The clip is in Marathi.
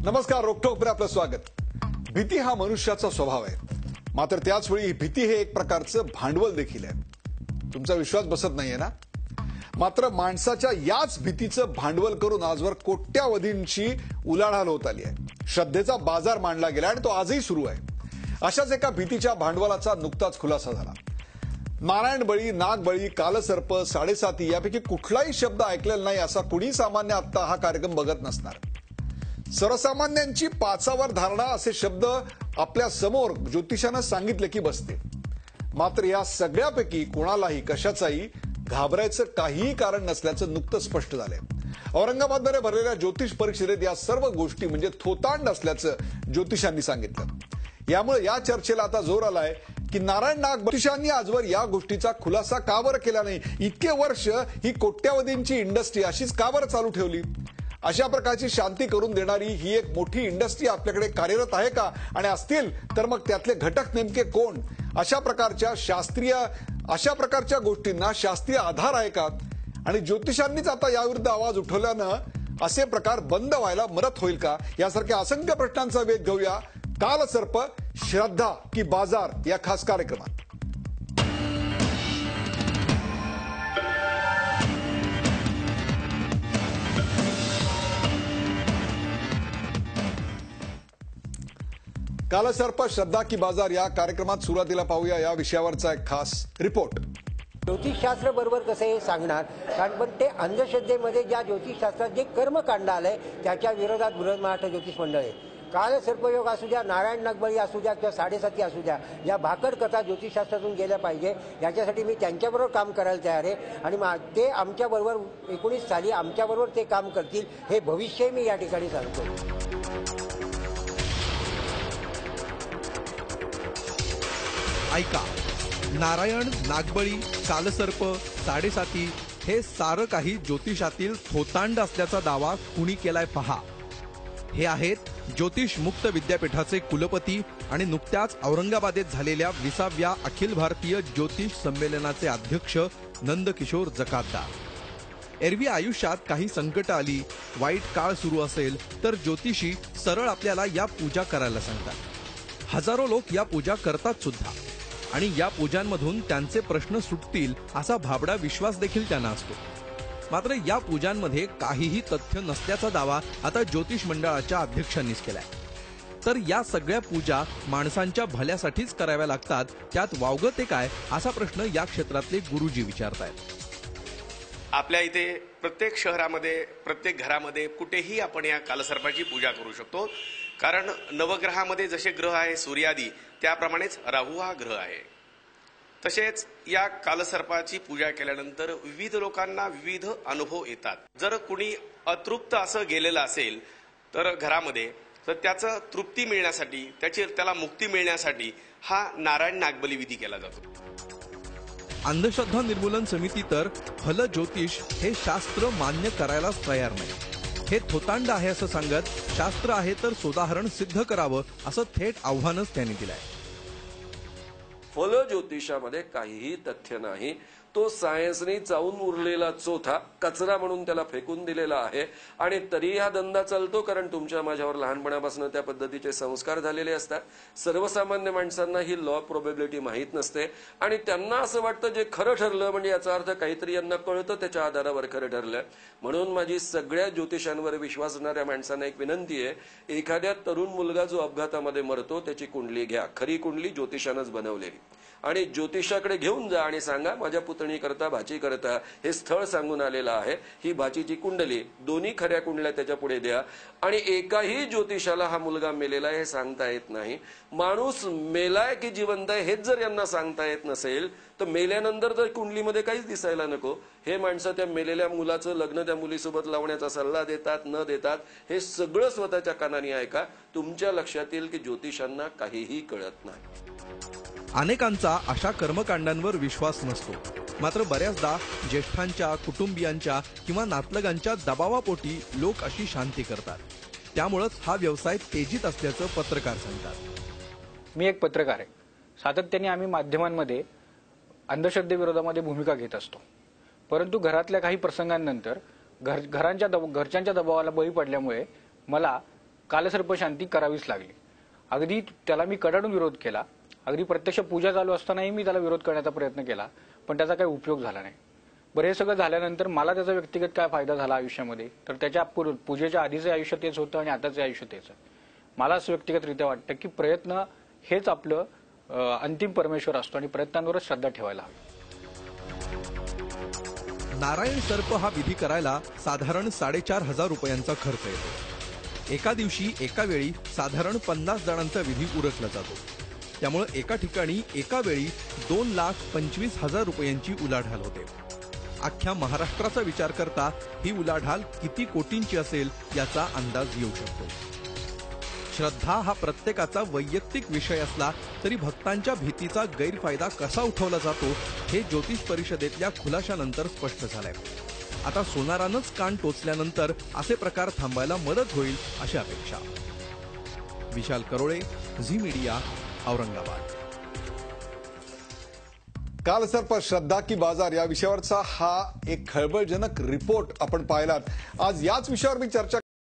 नमस्कार, रोकठोकमध्ये आपलं स्वागत। भीती हा मनुष्याचा स्वभाव आहे, मात्र त्याच वेळी भीती हे एक प्रकारचं भांडवल देखील आहे। तुमचा विश्वास बसत नाहीये ना? मात्र माणसाच्या याच भीतीचं भांडवल करून आजवर कोट्यावधींची उलाढाल होत आली आहे। श्रद्धेचा बाजार मांडला गेला आणि तो आजही सुरू आहे। अशाच एका भीतीच्या भांडवलाचा नुकताच खुलासा झाला। नारायण बळी, नाग बळी, कालसर्प, साडेसाती यापैकी कुठलाही शब्द ऐकलेला नाही असा कुणी सामान्य आता हा कार्यक्रम बघत नसणार। सर्वसामान्यांची पाचावर धारणा असे शब्द आपल्या समोर ज्योतिषानं सांगितले की बसते। मात्र या सगळ्यापैकी कोणालाही कशाचाही घाबरायचं काहीही कारण नसल्याचं नुकतं स्पष्ट झालंय। औरंगाबादमध्ये भरलेल्या ज्योतिष परिषदेत या सर्व गोष्टी म्हणजे थोतांड असल्याचं ज्योतिषांनी सांगितलं। यामुळे या चर्चेला आता जोर आलाय की नारायण नाग ज्योतिषांनी आजवर या गोष्टीचा खुलासा का बरं केला नाही? इतके वर्ष ही कोट्यावधींची इंडस्ट्री अशीच का बरं चालू ठेवली? अशा प्रकारची शांती करून देणारी ही एक मोठी इंडस्ट्री आपल्याकडे कार्यरत आहे का? आणि असतील तर मग त्यातले घटक नेमके कोण? अशा प्रकारच्या गोष्टींना शास्त्रीय आधार आहे का? आणि ज्योतिषांनीच आता याविरुद्ध आवाज उठवल्यानं असे प्रकार बंद व्हायला मदत होईल का? यासारख्या असंख्य प्रश्नांचा वेध घेऊया कालसर्प, श्रद्धा की बाजार या खास कार्यक्रमात। कालसर्प, श्रद्धा की बाजार या कार्यक्रमात सुरुवातीला पाहूया या विषयावरचा एक खास रिपोर्ट। ज्योतिषशास्त्र बरोबर कसं हे सांगणार, कारण पण ते अंधश्रद्धेमध्ये ज्या ज्योतिषशास्त्रात जे कर्मकांड आलंय त्याच्या विरोधात बृहद महाराष्ट्र ज्योतिष मंडळ आहे। कालसर्पयोग असू द्या, नारायण नागबळी असू द्या किंवा साडेसाती असू द्या, या भाकड कथा ज्योतिषशास्त्रातून गेल्या पाहिजे याच्यासाठी मी त्यांच्याबरोबर काम करायला तयार आहे। आणि ते आमच्याबरोबर 19 साली आमच्याबरोबर ते काम करतील हे भविष्य मी या ठिकाणी सांगतो। ऐका, नारायण, नागबळी, कालसर्प, साडेसाती हे सारं काही ज्योतिषातील थोतांड असल्याचा दावा कुणी केलाय पहा। हे आहेत ज्योतिष मुक्त विद्यापीठाचे कुलपती आणि नुकत्याच औरंगाबादेत झालेल्या 20व्या अखिल भारतीय ज्योतिष संमेलनाचे अध्यक्ष नंदकिशोर जकातदार। एरवी आयुष्यात काही संकट आली, वाईट काळ सुरू असेल तर ज्योतिषी सरळ आपल्याला या पूजा करायला सांगतात। हजारो लोक या पूजा करतात सुद्धा आणि या पूजांमधून त्यांचे प्रश्न सुटतील असा भाबडा विश्वास देखील त्यांना असतो। मात्र या पूजांमध्ये काहीही तथ्य नसल्याचा दावा आता ज्योतिष मंडळाच्या अध्यक्षांनीच केलाय। तर या सगळ्या पूजा माणसांच्या भल्यासाठीच कराव्या लागतात, त्यात वावगं ते काय असा प्रश्न या क्षेत्रातले गुरुजी विचारतायत। आपल्या इथे प्रत्येक शहरामध्ये, प्रत्येक घरामध्ये कुठेही आपण या कालसर्पाची पूजा करू शकतो, कारण नवग्रहामध्ये जसे ग्रह आहे सूर्यादी, त्याप्रमाणेच राहू हा ग्रह आहे। तसेच या कालसर्पाची पूजा केल्यानंतर विविध लोकांना विविध अनुभव येतात। जर कुणी अतृप्त असं गेलेलं असेल तर घरामध्ये, तर त्याचं तृप्ती मिळण्यासाठी, त्याला मुक्ती मिळण्यासाठी हा नारायण नागबली विधी केला जातो। अंधश्रद्धा निर्मूलन समिती तर फल ज्योतिष हे शास्त्र मान्य करायलाच तयार नाही। हे थोतांड आहे असं सांगत शास्त्र आहे तर सोदाहरण सिद्ध करावं असं थेट आव्हानच त्यांनी दिलंय। फल ज्योतिषामध्ये काहीही तथ्य नाही, तो सायन्सने चावून उरलेला चोथा कचरा म्हणून त्याला फेकून दिलेला आहे। आणि तरी हा धंदा चालतो, कारण तुमच्या माझ्यावर लहानपणापासून त्या पद्धतीचे संस्कार झालेले असतात। सर्वसामान्य माणसांना ही लॉ प्रोबेबिलिटी माहीत नसते आणि त्यांना असं वाटतं जे खरं ठरलं म्हणजे याचा अर्थ काहीतरी यांना कळतं, त्याच्या आधारावर खरं ठरलं। म्हणून माझी सगळ्या ज्योतिषांवर विश्वास असणाऱ्या माणसांना एक विनंती आहे, एखाद्या तरुण मुलगा जो अपघातामध्ये मरतो त्याची कुंडली घ्या, खरी कुंडली ज्योतिषानंच बनवलेली, आणि ज्योतिषाकडे घेऊन जा आणि सांगा माझ्या पुतणी करता, भाची करता हे स्थळ सांगून आलेलं आहे, ही भाचीची कुंडली, दोन्ही खऱ्या कुंडल्या त्याच्या पुढे द्या। आणि एकाही ज्योतिषाला हा मुलगा मेलेला आहे हे सांगता येत नाही। माणूस मेलाय की जिवंत आहे हेच जर यांना सांगता येत नसेल तर मेल्यानंतर तर कुंडलीमध्ये काहीच दिसायला नको। हे माणसं त्या मेलेल्या मुलाचं लग्न त्या मुलीसोबत लावण्याचा सल्ला देतात, न देतात, हे सगळं स्वतःच्या कानाने ऐका। तुमच्या लक्षात येईल की ज्योतिषांना काहीही कळत नाही। अनेकांचा अशा कर्मकांडांवर विश्वास नसतो, मात्र बऱ्याचदा ज्येष्ठांच्या, कुटुंबियांच्या किंवा नातलगांच्या दबावापोटी लोक अशी शांती करतात। त्यामुळेच हा व्यवसाय तेजीत असल्याचं पत्रकार सांगतात। मी एक पत्रकार आहे, सातत्याने आम्ही माध्यमांमध्ये अंधश्रद्धेविरोधामध्ये भूमिका घेत असतो। परंतु घरातल्या काही प्रसंगांनंतर घरच्यांच्या दबावाला बळी पडल्यामुळे मला कालसर्पशांती करावीच लागली. अगदी त्याला मी कडाडून विरोध केला. अगदी प्रत्यक्ष पूजा चालू असतानाही मी त्याला विरोध करण्याचा प्रयत्न केला, पण त्याचा काही उपयोग झाला नाही. बरं, हे सगळं झाल्यानंतर मला त्याचा व्यक्तिगत काय फायदा झाला आयुष्यामध्ये, तर त्याच्या पूजेच्या आधीचं आयुष्य तेच होतं आणि आताचं आयुष्य तेच आहे. मला असं व्यक्तिगतरित्या वाटतं की प्रयत्न हेच आपलं अंतिम परमेश्वर असतो आणि प्रयत्नांवरच श्रद्धा ठेवायला हवी. नारायण सर्प हा विधी करायला साधारण 4,500 रुपयांचा खर्च येतो. एका दिवशी एका वेळी साधारण 50 जणांचा विधी उरकला जातो. त्यामुळे एका ठिकाणी एका वेळी 2,25,000 रुपयांची उलाढाल होते. अख्ख्या महाराष्ट्राचा विचार करता ही उलाढाल किती कोटींची असेल याचा अंदाज येऊ शकतो. श्रद्धा हा प्रत्येकाचा वैयक्तिक विषय असला तरी भक्तांच्या भीतीचा गैरफायदा कसा उठवला जातो हे ज्योतिष परिषदेतल्या खुलाशानंतर स्पष्ट झालंय. आता सोनारानंच कान टोचल्यानंतर असे प्रकार थांबायला मदत होईल अशी अपेक्षा. विशाल करोळे, झी मीडिया, औरंगाबाद. कालसर्प श्रद्धा की बाजार या विषयावरचा हा एक खळबळजनक रिपोर्ट आपण पाहिलात. आज याच विषयावर मी चर्चा